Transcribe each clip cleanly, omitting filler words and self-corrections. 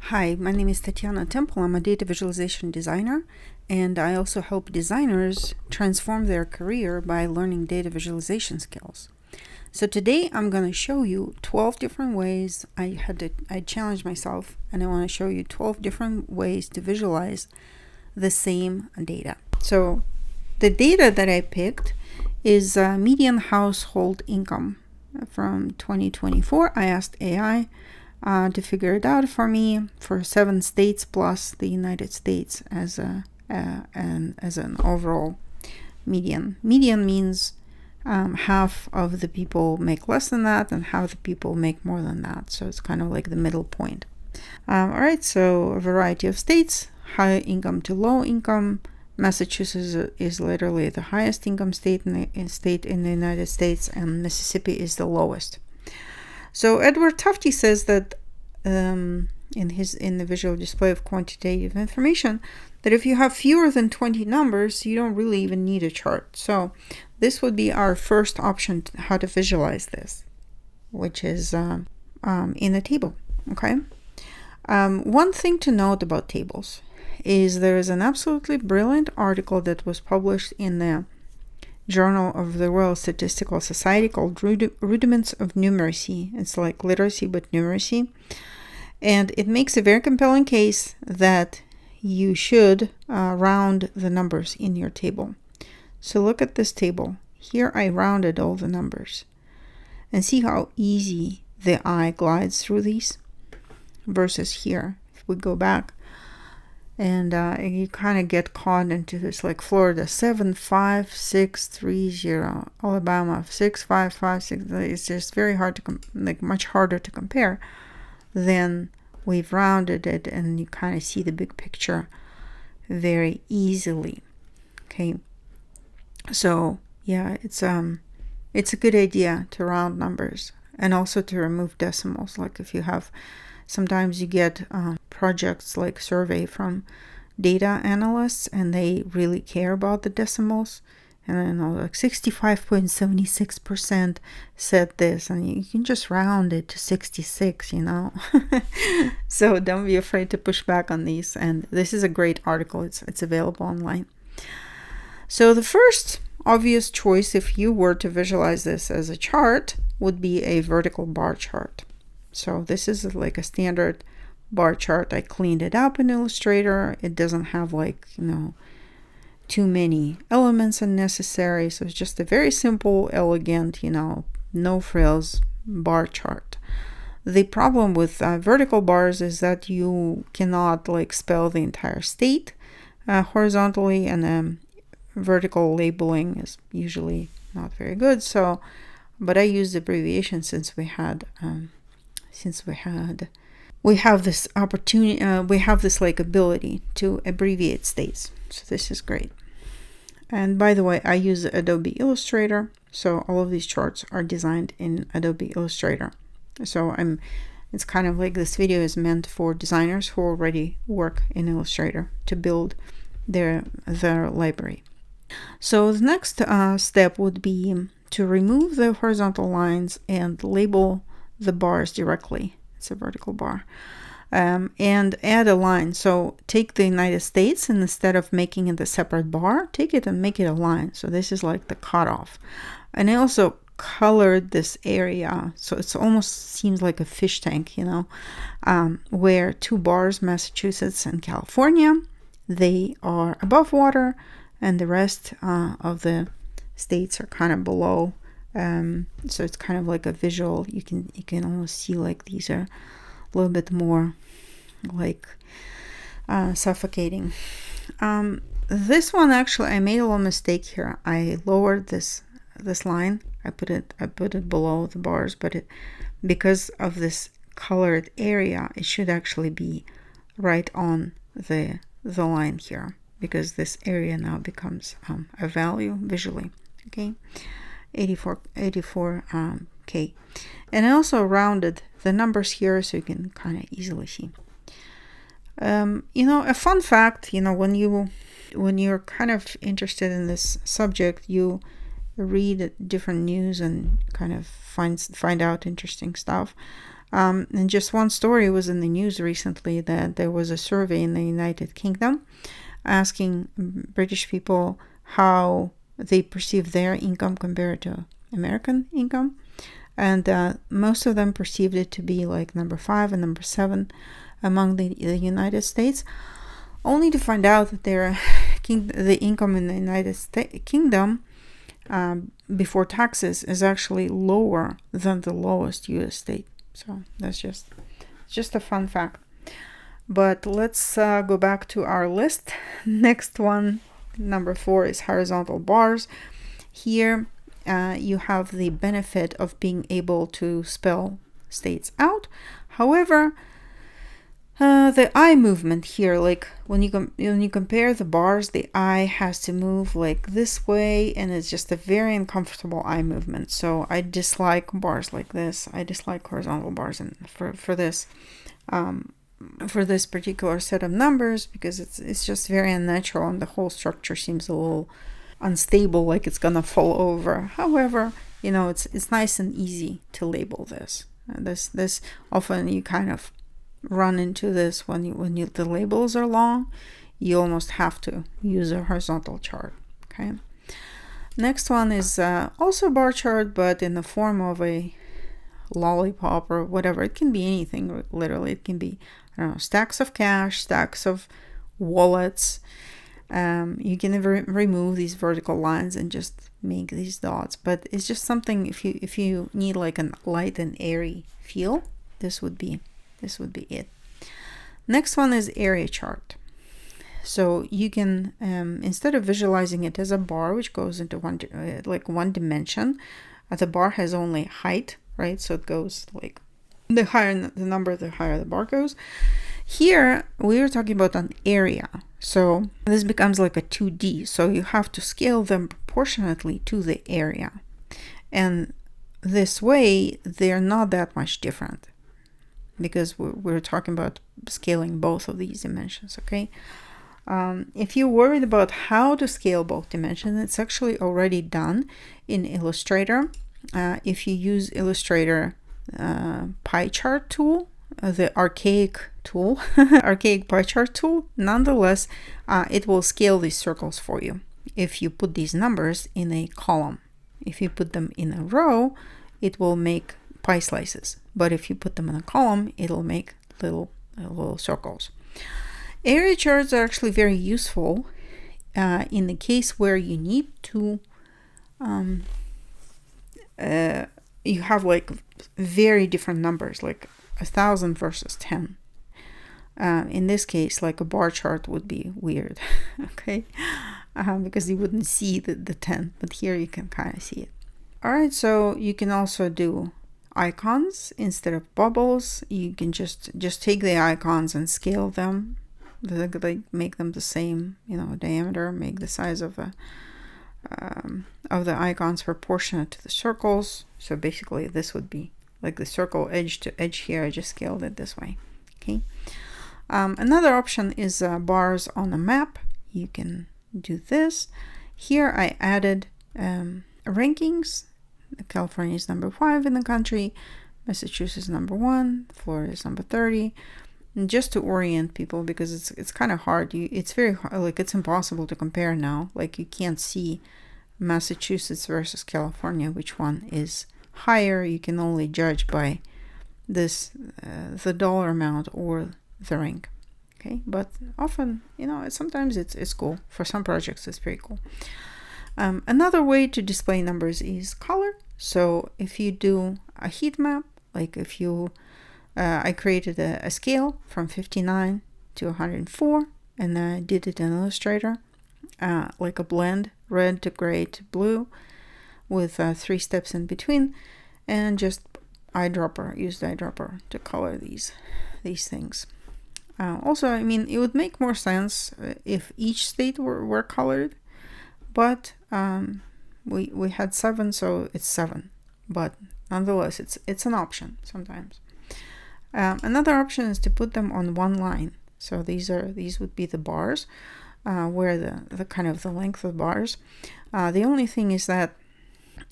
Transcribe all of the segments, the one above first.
Hi, my name is Tatiana Temple. I'm a data visualization designer, and I also help designers transform their career by learning data visualization skills. So today I'm going to show you 12 different ways. I challenged myself, and I want to show you 12 different ways to visualize the same data. So the data that I picked is median household income from 2024. I asked AI to figure it out for me for 7 states plus the United States as an overall median. Median means half of the people make less than that and half the people make more than that. So it's kind of like the middle point. All right, so a variety of states, high income to low income. Massachusetts is literally the highest income state in the United States, and Mississippi is the lowest. So Edward Tufte says that in the visual display of quantitative information, that if you have fewer than 20 numbers, you don't really even need a chart. So this would be our first option, how to visualize this, which is in a table. Okay. One thing to note about tables is there is an absolutely brilliant article that was published in the Journal of the Royal Statistical Society called Rudiments of Numeracy. It's like literacy but numeracy, and it makes a very compelling case that you should round the numbers in your table. So look at this table. Here I rounded all the numbers, and see how easy the eye glides through these versus here. If we go back, and you kind of get caught into this, like Florida 75630, Alabama 6556. It's just very hard to much harder to compare. Then we've rounded it, and you kind of see the big picture very easily. Okay, so yeah, it's a good idea to round numbers and also to remove decimals. Like if you have, sometimes you get projects like survey from data analysts, and they really care about the decimals. And I know like 65.76% said this, and you can just round it to 66, So don't be afraid to push back on these. And this is a great article. It's available online. So the first obvious choice, if you were to visualize this as a chart, would be a vertical bar chart. So this is like a standard bar chart. I cleaned it up in Illustrator. It doesn't have too many elements unnecessary. So it's just a very simple, elegant, no frills bar chart. The problem with vertical bars is that you cannot spell the entire state horizontally, and vertical labeling is usually not very good. So, but I used abbreviation since we have this opportunity, we have this ability to abbreviate states. So this is great. And by the way, I use Adobe Illustrator, so all of these charts are designed in Adobe Illustrator. So it's kind of like this video is meant for designers who already work in Illustrator to build their library. So the next step would be to remove the horizontal lines and label the bars directly. It's a vertical bar. And add a line. So take the United States, and instead of making it a separate bar, take it and make it a line. So this is like the cutoff. And I also colored this area, so it almost seems like a fish tank, where 2 bars, Massachusetts and California, they are above water, and the rest of the states are kind of below. So it's kind of like a visual. You can almost see these are a little bit more suffocating. This one, actually, I made a little mistake here. I lowered this line. I put it below the bars, but because of this colored area, it should actually be right on the line here, because this area now becomes a value visually. Okay, 84K. And I also rounded the numbers here so you can kind of easily see. A fun fact, when you're kind of interested in this subject, you read different news and kind of find out interesting stuff. And just one story was in the news recently that there was a survey in the United Kingdom asking British people how they perceive their income compared to American income. And most of them perceived it to be like number 5 and number 7 among the United States, only to find out that the income in the United Kingdom before taxes is actually lower than the lowest US state. So that's just a fun fact. But let's go back to our list. Next one, number 4, is horizontal bars. Here you have the benefit of being able to spell states out. However, the eye movement here, like when you compare the bars, the eye has to move like this way, and it's just a very uncomfortable eye movement. So I dislike bars like this. I dislike horizontal bars, and for this particular set of numbers, because it's just very unnatural, and the whole structure seems a little unstable, like it's gonna fall over. However, it's nice and easy to label this. This often you kind of run into this when the labels are long. You almost have to use a horizontal chart. Okay. Next one is also a bar chart, but in the form of a lollipop or whatever. It can be anything, literally. It can be, I don't know, stacks of cash, stacks of wallets. You can remove these vertical lines and just make these dots, but it's just something, if you need like a light and airy feel, this would be it. Next one is area chart. So you can, instead of visualizing it as a bar which goes into one dimension, the bar has only height, right? So it goes like the higher the number, the higher the bar goes. Here we are talking about an area, so this becomes like a 2D. So you have to scale them proportionately to the area, and this way they're not that much different, because we're talking about scaling both of these dimensions. Okay. If you're worried about how to scale both dimensions, it's actually already done in Illustrator. If you use Illustrator pie chart tool, the archaic pie chart tool, nonetheless, it will scale these circles for you if you put these numbers in a column. If you put them in a row, it will make pie slices, but if you put them in a column, it'll make little circles. Area charts are actually very useful in the case where you need to you have like very different numbers, like 1,000 versus 10. In this case, like a bar chart would be weird. Okay, because you wouldn't see the 10, but here you can kind of see it. All right, so you can also do icons instead of bubbles. You can just take the icons and scale them, like make them the same, diameter, make the size of the icons proportionate to the circles. So basically this would be like the circle edge to edge here. I just scaled it this way. Okay. Another option is bars on a map. You can do this. Here I added rankings. California is number 5 in the country, Massachusetts number 1, Florida is number 30. And just to orient people, because it's kind of hard. It's very hard, like it's impossible to compare now. Like you can't see Massachusetts versus California, which one is higher. You can only judge by this the dollar amount or the rank. Okay, but often, sometimes it's cool. For some projects, it's pretty cool. Another way to display numbers is color. So if you do a heat map, like if you, I created a scale from 59 to 104, and then I did it in Illustrator, like a blend, red to gray to blue, with 3 steps in between, and just used eyedropper to color these things. Also, I mean, it would make more sense if each state were colored, but we had 7, so it's 7. But nonetheless, it's an option sometimes. Another option is to put them on one line. So these would be the bars, where the kind of the length of bars. The only thing is that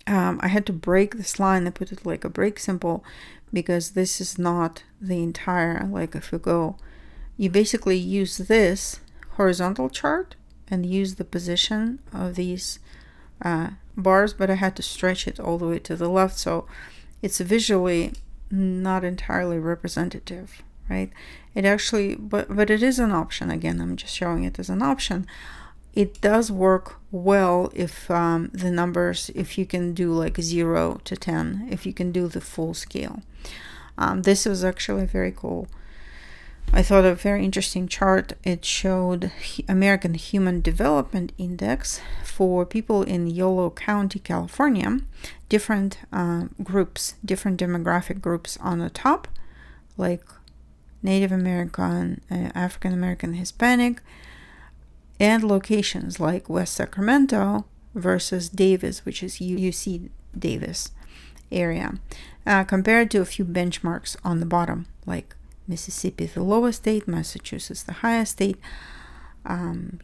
I had to break this line. I put it like a break symbol because this is not the entire, like if you go, you basically use this horizontal chart and use the position of these bars, but I had to stretch it all the way to the left, so it's visually not entirely representative, right? It actually, but it is an option. Again, I'm just showing it as an option. It does work well if the numbers, if you can do like 0 to 10, if you can do the full scale. This was actually very cool. I thought a very interesting chart. It showed American Human Development Index for people in Yolo County, California, different groups, different demographic groups on the top, like Native American, African American, Hispanic, and locations like West Sacramento versus Davis, which is UC Davis area, compared to a few benchmarks on the bottom, like Mississippi, the lowest state, Massachusetts, the highest state,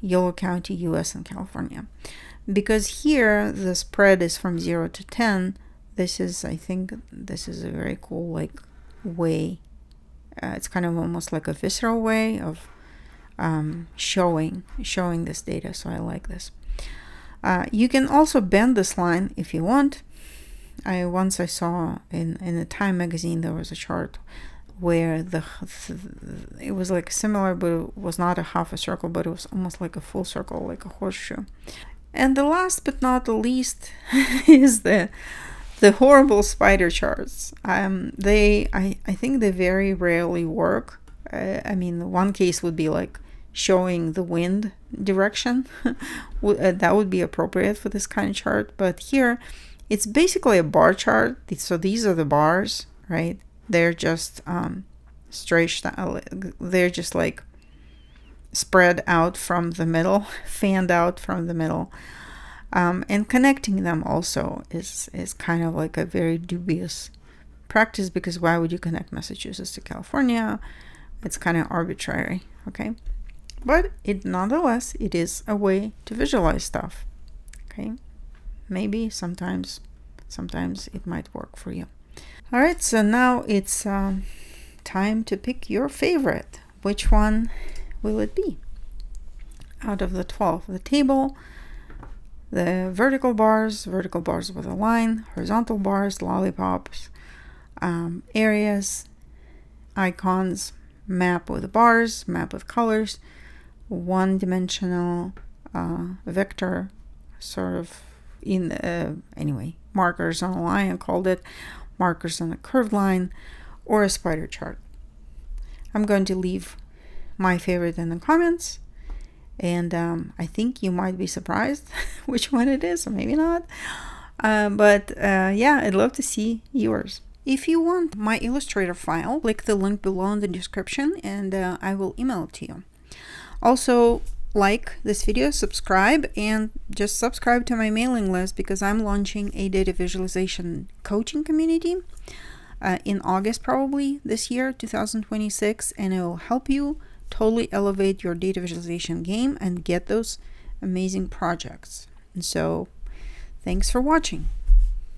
Yolo County, US, and California. Because here the spread is from 0 to 10, this is, I think, this is a very cool like way. It's kind of almost like a visceral way of showing this data, so I like this. You can also bend this line if you want. Once I saw in the Time magazine there was a chart where it was like similar, but it was not a half a circle, but it was almost like a full circle, like a horseshoe. And the last but not the least is the horrible spider charts. I think they very rarely work. I mean, one case would be like showing the wind direction. That would be appropriate for this kind of chart. But here, it's basically a bar chart. So these are the bars, right? They're just stretched out. They're just like spread out from the middle, fanned out from the middle. And connecting them also is kind of like a very dubious practice, because why would you connect Massachusetts to California? It's kind of arbitrary, okay? But nonetheless, it is a way to visualize stuff, okay? Maybe sometimes it might work for you. All right, so now it's time to pick your favorite. Which one will it be out of the 12? The table, the vertical bars with a line, horizontal bars, lollipops, areas, icons, map with bars, map with colors, one-dimensional vector, sort of anyway, markers on a line, I called it, markers on a curved line, or a spider chart. I'm going to leave my favorite in the comments, and I think you might be surprised which one it is, or maybe not. But yeah, I'd love to see yours. If you want my Illustrator file, click the link below in the description and I will email it to you. Also, like this video, subscribe, and just subscribe to my mailing list, because I'm launching a data visualization coaching community in August probably this year, 2026, and it will help you totally elevate your data visualization game and get those amazing projects. And so thanks for watching.